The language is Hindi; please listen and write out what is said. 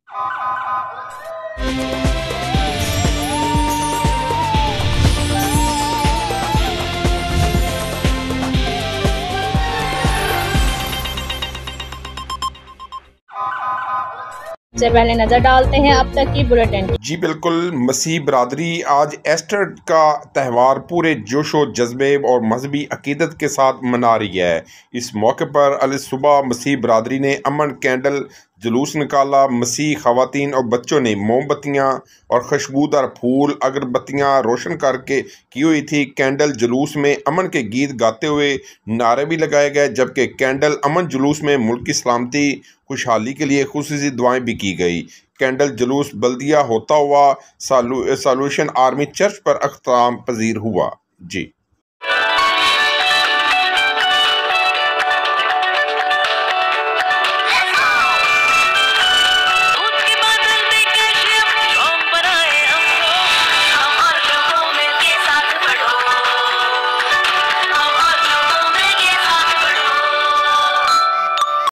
से पहले नजर डालते हैं अब तक की बुलेटिन। जी बिल्कुल, मसीह बरादरी आज ईस्टर का त्यौहार पूरे जोशो जज्बे और मजहबी अकीदत के साथ मना रही है। इस मौके पर अल सुबह मसीह बरादरी ने अमन कैंडल जुलूस निकाला। मसीह खवातीन और बच्चों ने मोमबत्तियाँ और खुशबूदार फूल अगरबत्तियाँ रोशन करके की हुई थी। कैंडल जुलूस में अमन के गीत गाते हुए नारे भी लगाए गए, जबकि कैंडल अमन जुलूस में मुल्क की सलामती खुशहाली के लिए खुसूसी दुआएं भी की गई। कैंडल जुलूस बल्दिया होता हुआ सालूशन आर्मी चर्च पर अख्ताम पजीर हुआ। जी।